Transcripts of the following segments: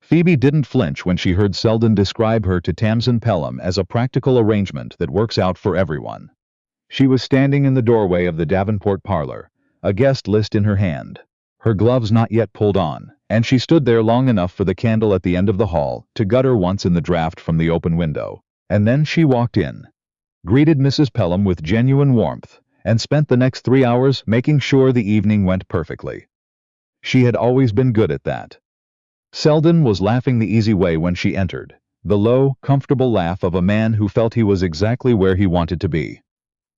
Phoebe didn't flinch when she heard Selden describe her to Tamsin Pelham as a practical arrangement that works out for everyone. She was standing in the doorway of the Davenport parlor, a guest list in her hand, her gloves not yet pulled on, and she stood there long enough for the candle at the end of the hall to gutter once in the draft from the open window. And then she walked in, greeted Mrs. Pelham with genuine warmth, and spent the next 3 hours making sure the evening went perfectly. She had always been good at that. Selden was laughing the easy way when she entered, the low, comfortable laugh of a man who felt he was exactly where he wanted to be.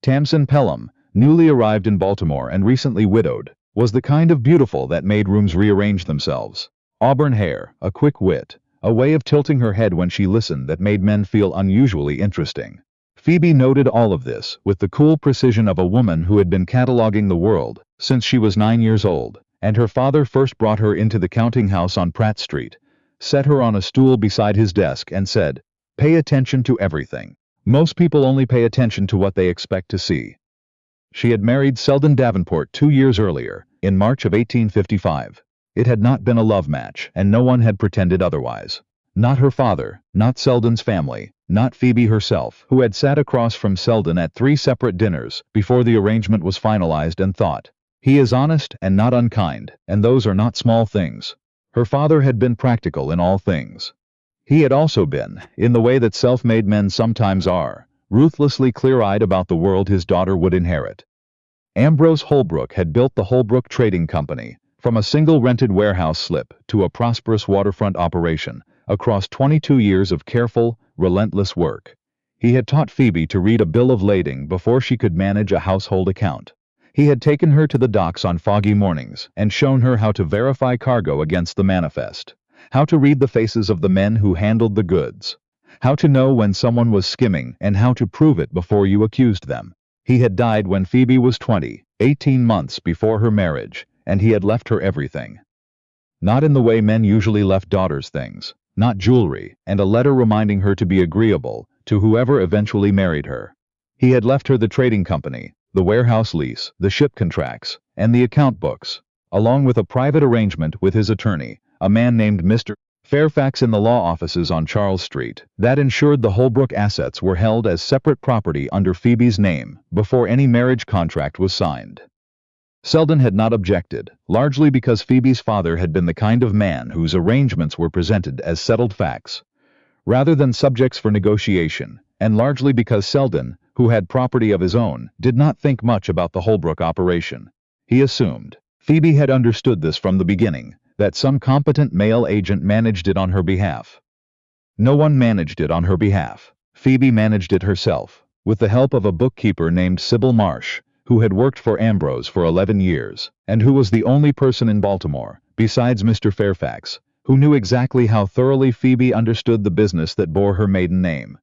Tamsin Pelham, newly arrived in Baltimore and recently widowed, was the kind of beautiful that made rooms rearrange themselves. Auburn hair, a quick wit, a way of tilting her head when she listened that made men feel unusually interesting. Phoebe noted all of this with the cool precision of a woman who had been cataloging the world since she was 9 years old, and her father first brought her into the counting house on Pratt Street, set her on a stool beside his desk and said, "Pay attention to everything. Most people only pay attention to what they expect to see." She had married Selden Davenport 2 years earlier, in March of 1855. It had not been a love match, and no one had pretended otherwise. Not her father, not Selden's family, not Phoebe herself, who had sat across from Selden at 3 separate dinners before the arrangement was finalized and thought, "He is honest and not unkind, and those are not small things." Her father had been practical in all things. He had also been, in the way that self-made men sometimes are, ruthlessly clear-eyed about the world his daughter would inherit. Ambrose Holbrook had built the Holbrook Trading Company, from a single rented warehouse slip to a prosperous waterfront operation, across 22 years of careful, relentless work. He had taught Phoebe to read a bill of lading before she could manage a household account. He had taken her to the docks on foggy mornings and shown her how to verify cargo against the manifest, how to read the faces of the men who handled the goods, how to know when someone was skimming and how to prove it before you accused them. He had died when Phoebe was 20, 18 months before her marriage, and he had left her everything. Not in the way men usually left daughters things, not jewelry, and a letter reminding her to be agreeable to whoever eventually married her. He had left her the trading company, the warehouse lease, the ship contracts, and the account books, along with a private arrangement with his attorney, a man named Mr. Fairfax in the law offices on Charles Street, that ensured the Holbrook assets were held as separate property under Phoebe's name before any marriage contract was signed. Selden had not objected, largely because Phoebe's father had been the kind of man whose arrangements were presented as settled facts, rather than subjects for negotiation, and largely because Selden, who had property of his own, did not think much about the Holbrook operation. He assumed, Phoebe had understood this from the beginning, that some competent male agent managed it on her behalf. No one managed it on her behalf. Phoebe managed it herself, with the help of a bookkeeper named Sybil Marsh, who had worked for Ambrose for 11 years, and who was the only person in Baltimore, besides Mr. Fairfax, who knew exactly how thoroughly Phoebe understood the business that bore her maiden name.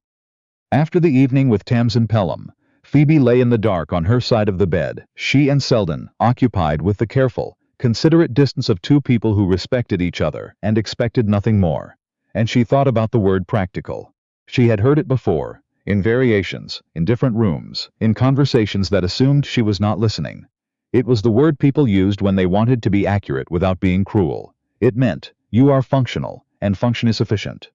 After the evening with Tamsin Pelham, Phoebe lay in the dark on her side of the bed, she and Selden occupied with the careful, considerate distance of two people who respected each other and expected nothing more. And she thought about the word practical. She had heard it before, in variations, in different rooms, in conversations that assumed she was not listening. It was the word people used when they wanted to be accurate without being cruel. It meant, you are functional, and function is sufficient.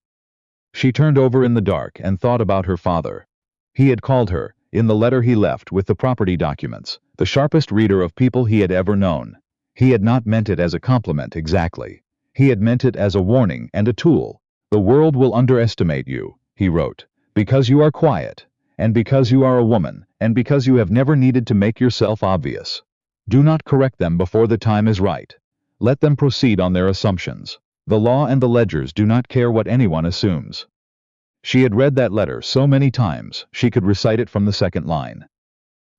She turned over in the dark and thought about her father. He had called her, in the letter he left with the property documents, the sharpest reader of people he had ever known. He had not meant it as a compliment exactly. He had meant it as a warning and a tool. "The world will underestimate you," he wrote, "because you are quiet, and because you are a woman, and because you have never needed to make yourself obvious. Do not correct them before the time is right. Let them proceed on their assumptions. The law and the ledgers do not care what anyone assumes." She had read that letter so many times, she could recite it from the second line.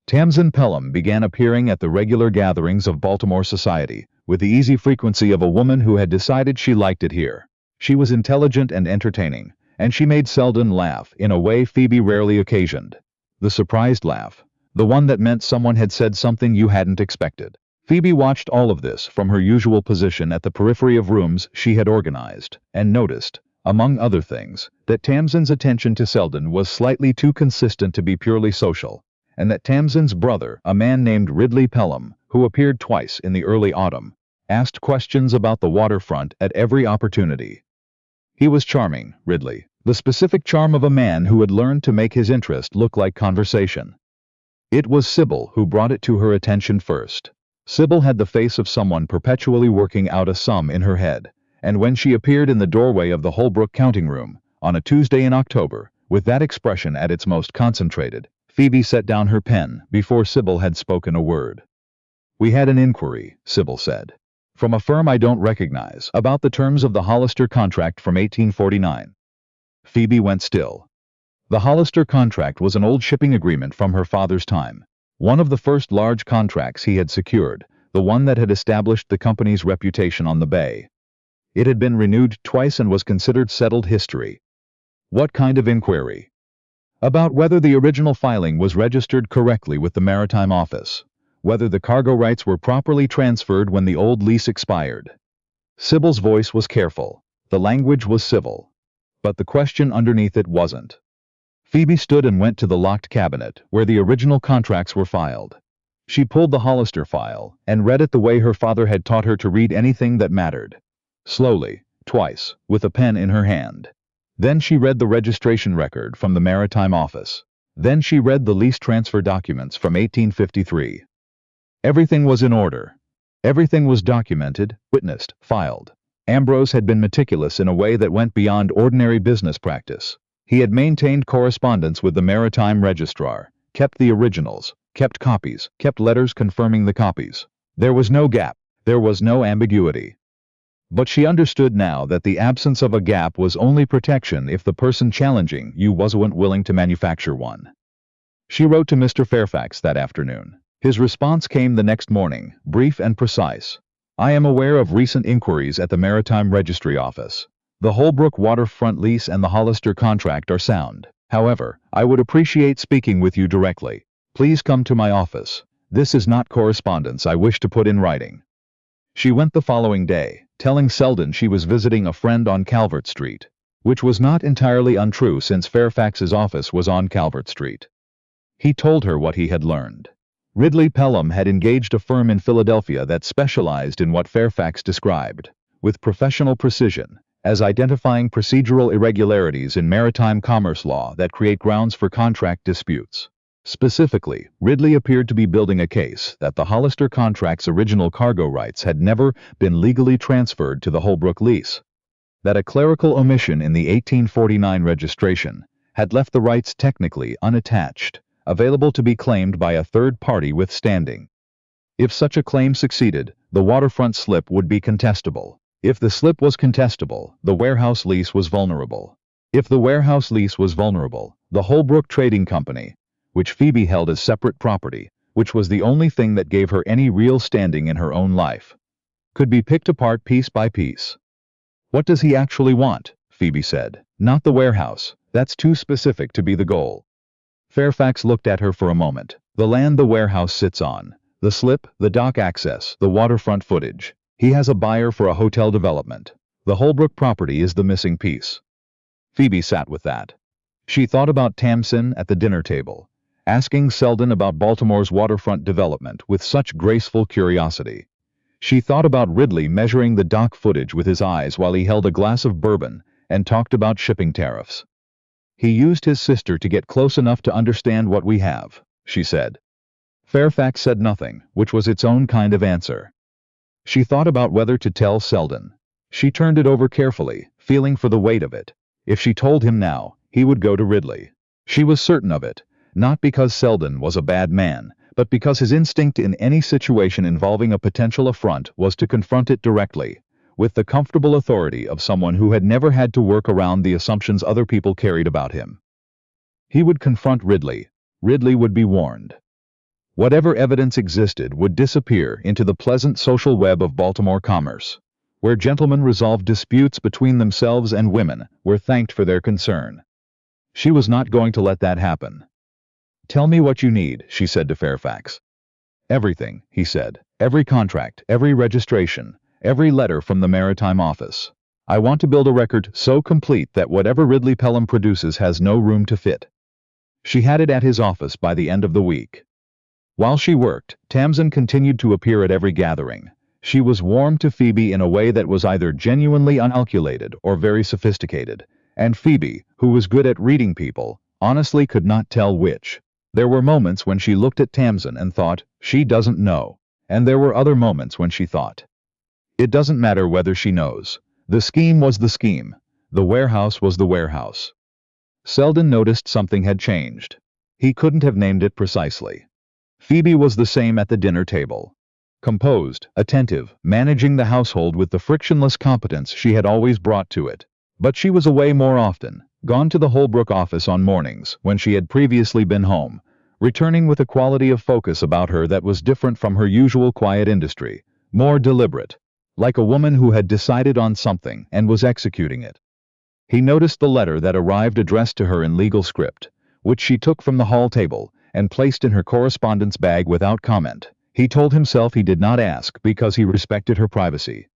Tamsin Pelham began appearing at the regular gatherings of Baltimore society, with the easy frequency of a woman who had decided she liked it here. She was intelligent and entertaining, and she made Selden laugh in a way Phoebe rarely occasioned. The surprised laugh, the one that meant someone had said something you hadn't expected. Phoebe watched all of this from her usual position at the periphery of rooms she had organized, and noticed, among other things, that Tamsin's attention to Selden was slightly too consistent to be purely social, and that Tamsin's brother, a man named Ridley Pelham, who appeared twice in the early autumn, asked questions about the waterfront at every opportunity. He was charming, Ridley. The specific charm of a man who had learned to make his interest look like conversation. It was Sybil who brought it to her attention first. Sybil had the face of someone perpetually working out a sum in her head, and when she appeared in the doorway of the Holbrook counting room, on a Tuesday in October, with that expression at its most concentrated, Phoebe set down her pen before Sybil had spoken a word. "We had an inquiry," Sybil said, "from a firm I don't recognize, about the terms of the Hollister contract from 1849. Phoebe went still. The Hollister contract was an old shipping agreement from her father's time, one of the first large contracts he had secured, the one that had established the company's reputation on the bay. It had been renewed twice and was considered settled history. What kind of inquiry? About whether the original filing was registered correctly with the Maritime Office, whether the cargo rights were properly transferred when the old lease expired. Sybil's voice was careful, the language was civil, but the question underneath it wasn't. Phoebe stood and went to the locked cabinet where the original contracts were filed. She pulled the Hollister file and read it the way her father had taught her to read anything that mattered. Slowly, twice, with a pen in her hand. Then she read the registration record from the Maritime Office. Then she read the lease transfer documents from 1853. Everything was in order. Everything was documented, witnessed, filed. Ambrose had been meticulous in a way that went beyond ordinary business practice. He had maintained correspondence with the Maritime Registrar, kept the originals, kept copies, kept letters confirming the copies. There was no gap. There was no ambiguity. But she understood now that the absence of a gap was only protection if the person challenging you wasn't willing to manufacture one. She wrote to Mr. Fairfax that afternoon. His response came the next morning, brief and precise. "I am aware of recent inquiries at the Maritime Registry Office. The Holbrook waterfront lease and the Hollister contract are sound. However, I would appreciate speaking with you directly. Please come to my office. This is not correspondence I wish to put in writing." She went the following day, telling Selden she was visiting a friend on Calvert Street, which was not entirely untrue since Fairfax's office was on Calvert Street. He told her what he had learned. Ridley Pelham had engaged a firm in Philadelphia that specialized in what Fairfax described, with professional precision, as identifying procedural irregularities in maritime commerce law that create grounds for contract disputes. Specifically, Ridley appeared to be building a case that the Hollister contract's original cargo rights had never been legally transferred to the Holbrook lease, that a clerical omission in the 1849 registration had left the rights technically unattached, available to be claimed by a third party with standing. If such a claim succeeded, the waterfront slip would be contestable. If the slip was contestable, the warehouse lease was vulnerable. If the warehouse lease was vulnerable, the Holbrook Trading Company, which Phoebe held as separate property, which was the only thing that gave her any real standing in her own life, could be picked apart piece by piece. "What does he actually want?" Phoebe said. "Not the warehouse. That's too specific to be the goal." Fairfax looked at her for a moment. "The land the warehouse sits on, the slip, the dock access, the waterfront footage. He has a buyer for a hotel development. The Holbrook property is the missing piece." Phoebe sat with that. She thought about Tamsin at the dinner table, asking Selden about Baltimore's waterfront development with such graceful curiosity. She thought about Ridley measuring the dock footage with his eyes while he held a glass of bourbon and talked about shipping tariffs. "He used his sister to get close enough to understand what we have," she said. Fairfax said nothing, which was its own kind of answer. She thought about whether to tell Selden. She turned it over carefully, feeling for the weight of it. If she told him now, he would go to Ridley. She was certain of it, not because Selden was a bad man, but because his instinct in any situation involving a potential affront was to confront it directly, with the comfortable authority of someone who had never had to work around the assumptions other people carried about him. He would confront Ridley. Ridley would be warned. Whatever evidence existed would disappear into the pleasant social web of Baltimore commerce, where gentlemen resolved disputes between themselves and women were thanked for their concern. She was not going to let that happen. "Tell me what you need," she said to Fairfax. "Everything," he said. "Every contract, every registration, every letter from the Maritime Office. I want to build a record so complete that whatever Ridley Pelham produces has no room to fit." She had it at his office by the end of the week. While she worked, Tamsin continued to appear at every gathering, She was warm to Phoebe in a way that was either genuinely uncalculated or very sophisticated, and Phoebe, who was good at reading people, honestly could not tell which. There were moments when she looked at Tamsin and thought, she doesn't know, and there were other moments when she thought, it doesn't matter whether she knows. The scheme was the scheme. The warehouse was the warehouse. Selden noticed something had changed. He couldn't have named it precisely. Phoebe was the same at the dinner table. Composed, attentive, managing the household with the frictionless competence she had always brought to it. But she was away more often, gone to the Holbrook office on mornings when she had previously been home, returning with a quality of focus about her that was different from her usual quiet industry, more deliberate, like a woman who had decided on something and was executing it. He noticed the letter that arrived addressed to her in legal script, which she took from the hall table and placed in her correspondence bag without comment. He told himself he did not ask because he respected her privacy.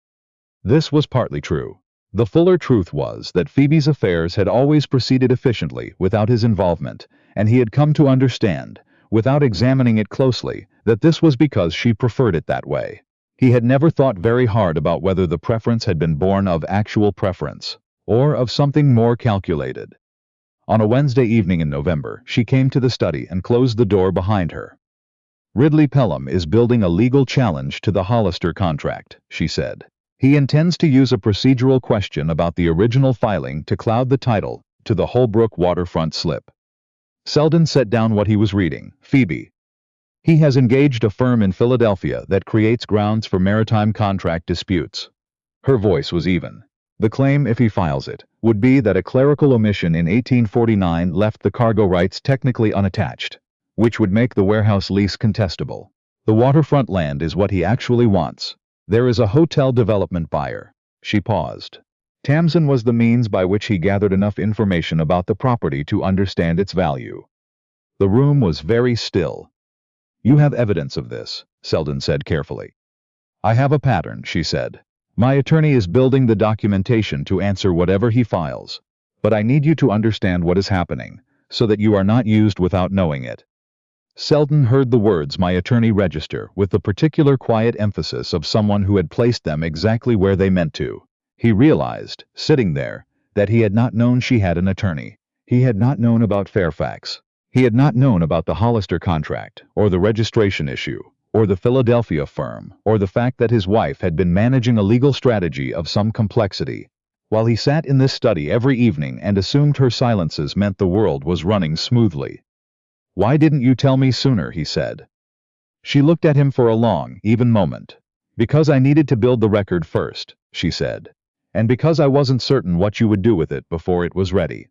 This was partly true. The fuller truth was that Phoebe's affairs had always proceeded efficiently without his involvement, and he had come to understand, without examining it closely, that this was because she preferred it that way. He had never thought very hard about whether the preference had been born of actual preference, or of something more calculated. On a Wednesday evening in November, she came to the study and closed the door behind her. Ridley Pelham is building a legal challenge to the Hollister contract, she said. He intends to use a procedural question about the original filing to cloud the title to the Holbrook waterfront slip. Selden set down what he was reading. Phoebe. He has engaged a firm in Philadelphia that creates grounds for maritime contract disputes. Her voice was even. The claim, if he files it, would be that a clerical omission in 1849 left the cargo rights technically unattached, which would make the warehouse lease contestable. The waterfront land is what he actually wants. There is a hotel development buyer. She paused. Tamsin was the means by which he gathered enough information about the property to understand its value. The room was very still. You have evidence of this, Selden said carefully. I have a pattern, she said. My attorney is building the documentation to answer whatever he files. But I need you to understand what is happening, so that you are not used without knowing it. Selden heard the words my attorney register with the particular quiet emphasis of someone who had placed them exactly where they meant to. He realized, sitting there, that he had not known she had an attorney. He had not known about Fairfax. He had not known about the Hollister contract, or the registration issue, or the Philadelphia firm, or the fact that his wife had been managing a legal strategy of some complexity, while he sat in this study every evening and assumed her silences meant the world was running smoothly. Why didn't you tell me sooner, he said. She looked at him for a long, even moment. Because I needed to build the record first, she said. And because I wasn't certain what you would do with it before it was ready.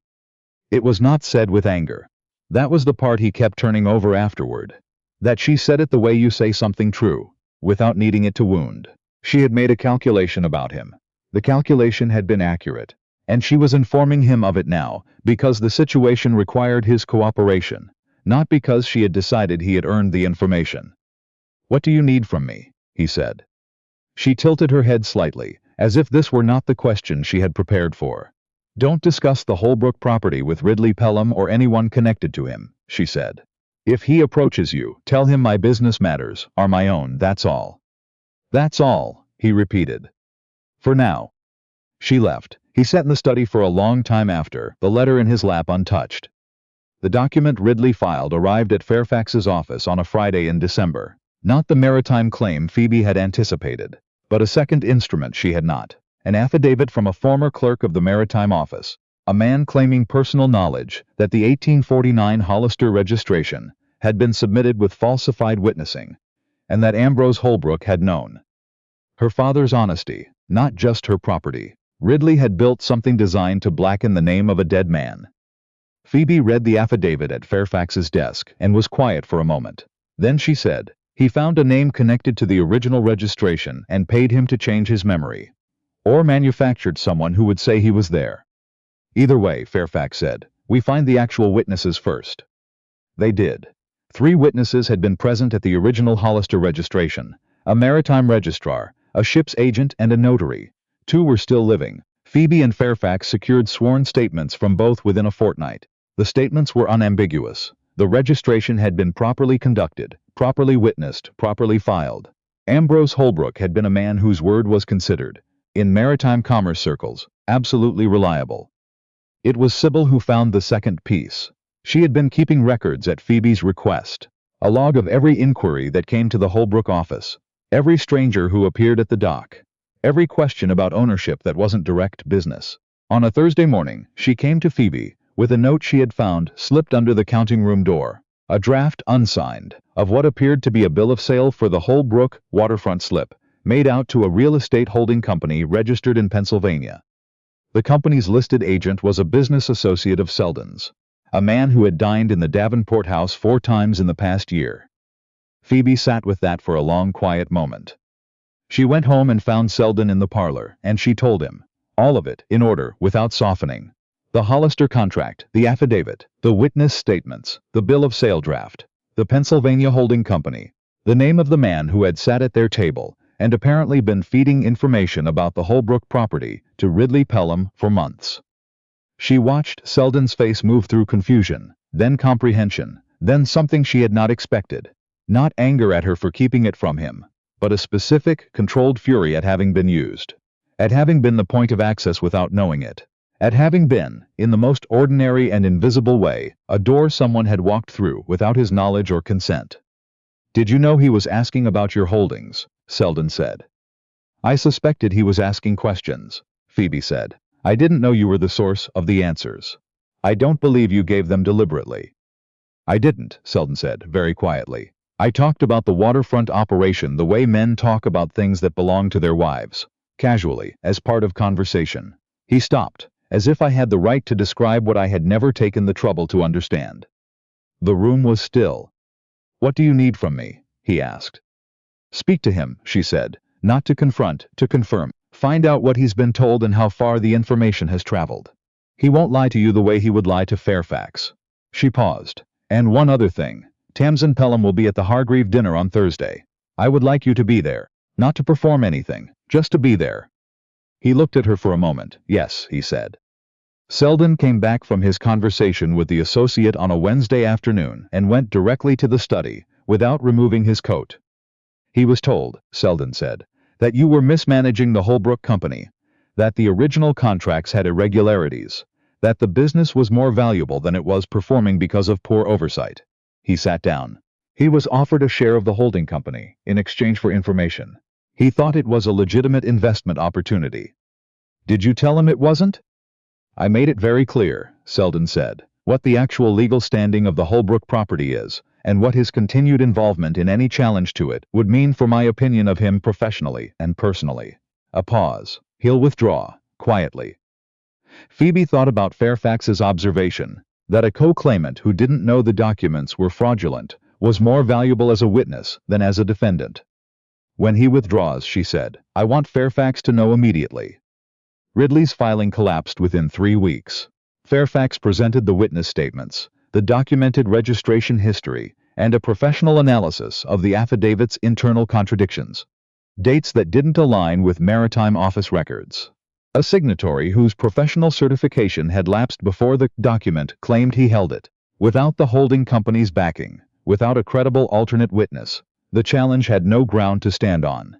It was not said with anger. That was the part he kept turning over afterward. That she said it the way you say something true, without needing it to wound. She had made a calculation about him. The calculation had been accurate, and she was informing him of it now because the situation required his cooperation, not because she had decided he had earned the information. What do you need from me? He said. She tilted her head slightly, as if this were not the question she had prepared for. Don't discuss the Holbrook property with Ridley Pelham or anyone connected to him, she said. If he approaches you, tell him my business matters are my own, that's all. That's all, he repeated. For now. She left. He sat in the study for a long time after, the letter in his lap untouched. The document Ridley filed arrived at Fairfax's office on a Friday in December. Not the maritime claim Phoebe had anticipated, but a second instrument she had not. An affidavit from a former clerk of the maritime office, a man claiming personal knowledge that the 1849 Hollister registration had been submitted with falsified witnessing, and that Ambrose Holbrook had known. Her father's honesty, not just her property. Ridley had built something designed to blacken the name of a dead man. Phoebe read the affidavit at Fairfax's desk and was quiet for a moment. Then she said, he found a name connected to the original registration and paid him to change his memory. Or manufactured someone who would say he was there. Either way, Fairfax said, we find the actual witnesses first. They did. 3 witnesses had been present at the original Hollister registration, a maritime registrar, a ship's agent, and a notary. 2 were still living. Phoebe and Fairfax secured sworn statements from both within a fortnight. The statements were unambiguous. The registration had been properly conducted, properly witnessed, properly filed. Ambrose Holbrook had been a man whose word was considered, in maritime commerce circles, absolutely reliable. It was Sybil who found the second piece. She had been keeping records at Phoebe's request, a log of every inquiry that came to the Holbrook office, every stranger who appeared at the dock, every question about ownership that wasn't direct business. On a Thursday morning, she came to Phoebe with a note she had found slipped under the counting room door, a draft unsigned of what appeared to be a bill of sale for the Holbrook waterfront slip, made out to a real estate holding company registered in Pennsylvania. The company's listed agent was a business associate of Selden's, a man who had dined in the Davenport house 4 times in the past year. Phoebe sat with that for a long, quiet moment. She went home and found Selden in the parlor, and she told him all of it, in order, without softening. The Hollister contract, the affidavit, the witness statements, the bill of sale draft, the Pennsylvania holding company, the name of the man who had sat at their table and apparently been feeding information about the Holbrook property to Ridley Pelham for months. She watched Selden's face move through confusion, then comprehension, then something she had not expected. Not anger at her for keeping it from him, but a specific, controlled fury at having been used. At having been the point of access without knowing it. At having been, in the most ordinary and invisible way, a door someone had walked through without his knowledge or consent. "Did you know he was asking about your holdings?" Selden said. "I suspected he was asking questions," Phoebe said. "I didn't know you were the source of the answers. I don't believe you gave them deliberately." "I didn't," Selden said, very quietly. "I talked about the waterfront operation the way men talk about things that belong to their wives, casually, as part of conversation." He stopped, as if I had the right to describe what I had never taken the trouble to understand. The room was still. "What do you need from me?" he asked. "Speak to him," she said, "not to confront, to confirm. Find out what he's been told and how far the information has traveled. He won't lie to you the way he would lie to Fairfax." She paused. "And one other thing. Tamsin Pelham will be at the Hargreave dinner on Thursday. I would like you to be there. Not to perform anything, just to be there." He looked at her for a moment. "Yes," he said. Selden came back from his conversation with the associate on a Wednesday afternoon and went directly to the study, without removing his coat. "He was told," Selden said, "that you were mismanaging the Holbrook company, that the original contracts had irregularities, that the business was more valuable than it was performing because of poor oversight." He sat down. He was offered a share of the holding company in exchange for information. He thought it was a legitimate investment opportunity. "Did you tell him it wasn't?" "I made it very clear," Selden said, "what the actual legal standing of the Holbrook property is, and what his continued involvement in any challenge to it would mean for my opinion of him professionally and personally." A pause. "He'll withdraw, quietly." Phoebe thought about Fairfax's observation, that a co-claimant who didn't know the documents were fraudulent was more valuable as a witness than as a defendant. "When he withdraws," she said, "I want Fairfax to know immediately." Ridley's filing collapsed within 3 weeks. Fairfax presented the witness statements, the documented registration history, and a professional analysis of the affidavit's internal contradictions. Dates that didn't align with maritime office records. A signatory whose professional certification had lapsed before the document claimed he held it. Without the holding company's backing, without a credible alternate witness, the challenge had no ground to stand on.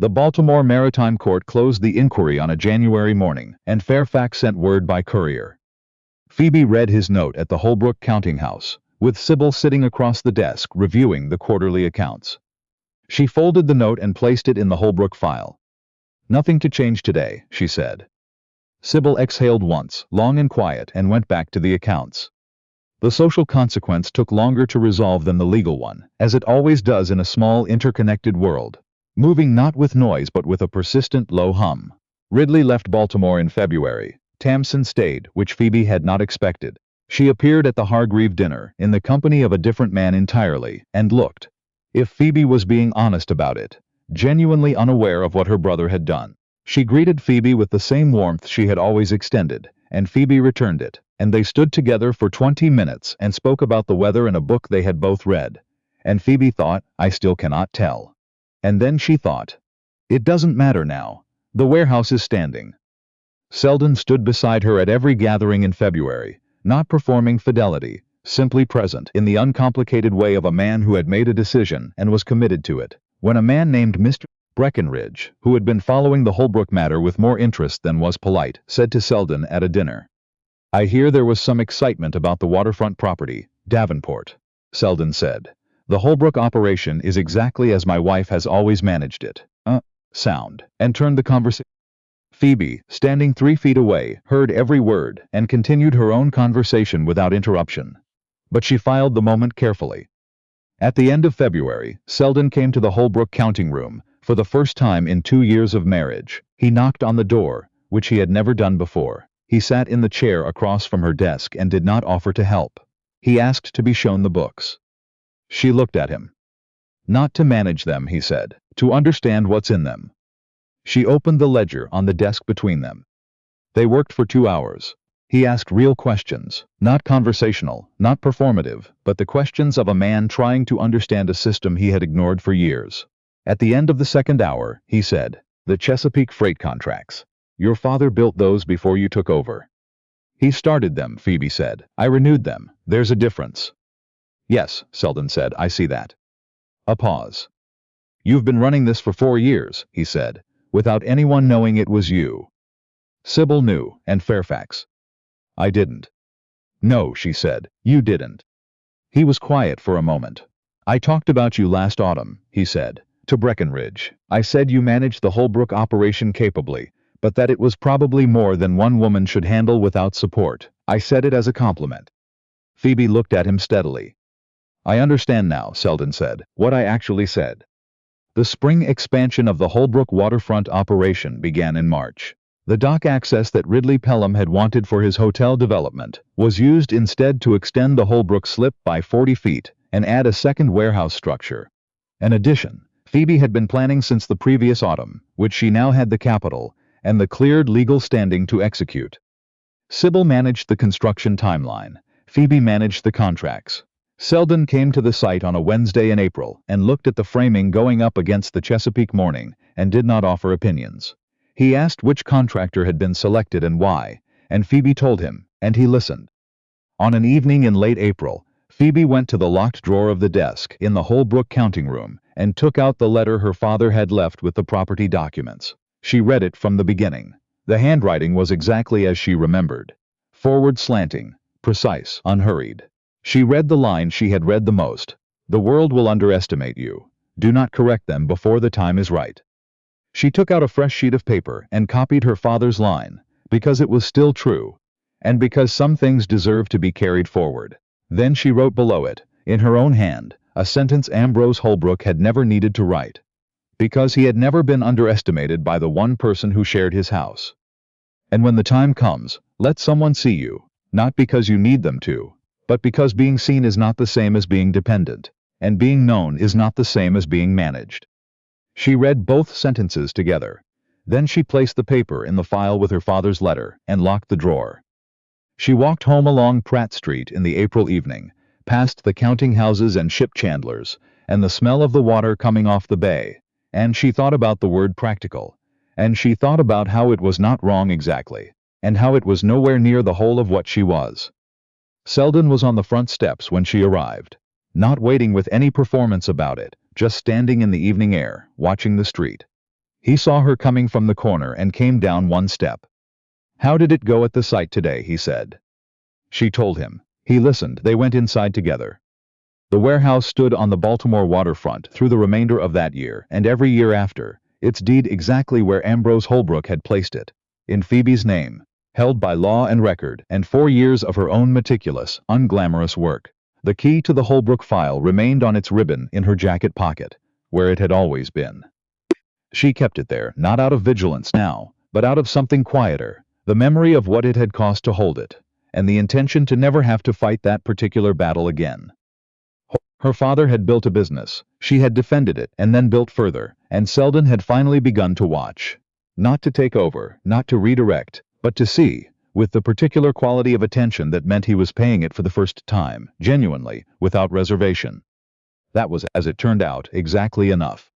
The Baltimore Maritime Court closed the inquiry on a January morning, and Fairfax sent word by courier. Phoebe read his note at the Holbrook counting house, with Sybil sitting across the desk reviewing the quarterly accounts. She folded the note and placed it in the Holbrook file. "Nothing to change today," she said. Sybil exhaled once, long and quiet, and went back to the accounts. The social consequence took longer to resolve than the legal one, as it always does in a small interconnected world. Moving not with noise but with a persistent low hum. Ridley left Baltimore in February. Tamsin stayed, which Phoebe had not expected. She appeared at the Hargreave dinner, in the company of a different man entirely, and looked, if Phoebe was being honest about it, genuinely unaware of what her brother had done. She greeted Phoebe with the same warmth she had always extended, and Phoebe returned it, and they stood together for 20 minutes and spoke about the weather and a book they had both read. And Phoebe thought, I still cannot tell. And then she thought, it doesn't matter now. The warehouse is standing. Selden stood beside her at every gathering in February, not performing fidelity, simply present in the uncomplicated way of a man who had made a decision and was committed to it. when a man named Mr. Breckenridge, who had been following the Holbrook matter with more interest than was polite, said to Selden at a dinner, "I hear there was some excitement about the waterfront property, Davenport." Selden said, "The Holbrook operation is exactly as my wife has always managed it." Sound, and turned the conversation. Phoebe, standing 3 feet away, heard every word and continued her own conversation without interruption. But she filed the moment carefully. At the end of February, Selden came to the Holbrook counting room for the first time in 2 years of marriage. He knocked on the door, which he had never done before. He sat in the chair across from her desk and did not offer to help. He asked to be shown the books. She looked at him. "Not to manage them," he said, "to understand what's in them." She opened the ledger on the desk between them. They worked for 2 hours. He asked real questions, not conversational, not performative, but the questions of a man trying to understand a system he had ignored for years. At the end of the second hour, he said, "The Chesapeake freight contracts. Your father built those before you took over." "He started them," Phoebe said. "I renewed them. There's a difference." "Yes," Selden said, "I see that." A pause. "You've been running this for 4 years," he said, "without anyone knowing it was you." "Sybil knew, and Fairfax." "I didn't." "No," she said, "you didn't." He was quiet for a moment. "I talked about you last autumn," he said, "to Breckenridge. I said you managed the Holbrook operation capably, but that it was probably more than one woman should handle without support. I said it as a compliment." Phoebe looked at him steadily. "I understand now," Selden said, "what I actually said." The spring expansion of the Holbrook waterfront operation began in March. The dock access that Ridley Pelham had wanted for his hotel development was used instead to extend the Holbrook slip by 40 feet and add a second warehouse structure. An addition Phoebe had been planning since the previous autumn, which she now had the capital and the cleared legal standing to execute. Sybil managed the construction timeline. Phoebe managed the contracts. Selden came to the site on a Wednesday in April and looked at the framing going up against the Chesapeake morning and did not offer opinions. He asked which contractor had been selected and why, and Phoebe told him, and he listened. On an evening in late April, Phoebe went to the locked drawer of the desk in the Holbrook counting room and took out the letter her father had left with the property documents. She read it from the beginning. The handwriting was exactly as she remembered. Forward slanting, precise, unhurried. She read the line she had read the most. "The world will underestimate you. Do not correct them before the time is right." She took out a fresh sheet of paper and copied her father's line, because it was still true, and because some things deserve to be carried forward. Then she wrote below it, in her own hand, a sentence Ambrose Holbrook had never needed to write. Because he had never been underestimated by the one person who shared his house. "And when the time comes, let someone see you, not because you need them to, but because being seen is not the same as being dependent, and being known is not the same as being managed." She read both sentences together. Then she placed the paper in the file with her father's letter and locked the drawer. She walked home along Pratt Street in the April evening, past the counting houses and ship chandlers, and the smell of the water coming off the bay, and she thought about the word practical, and she thought about how it was not wrong exactly, and how it was nowhere near the whole of what she was. Selden was on the front steps when she arrived, not waiting with any performance about it, just standing in the evening air, watching the street. He saw her coming from the corner and came down one step. "How did it go at the site today?" he said. She told him. He listened. They went inside together. The warehouse stood on the Baltimore waterfront through the remainder of that year and every year after, its deed exactly where Ambrose Holbrook had placed it, in Phoebe's name, held by law and record, and 4 years of her own meticulous, unglamorous work. The key to the Holbrook file remained on its ribbon in her jacket pocket, where it had always been. She kept it there, not out of vigilance now, but out of something quieter, the memory of what it had cost to hold it, and the intention to never have to fight that particular battle again. Her father had built a business, she had defended it and then built further, and Selden had finally begun to watch. Not to take over, not to redirect, but to see, with the particular quality of attention that meant he was paying it for the first time, genuinely, without reservation. That was, as it turned out, exactly enough.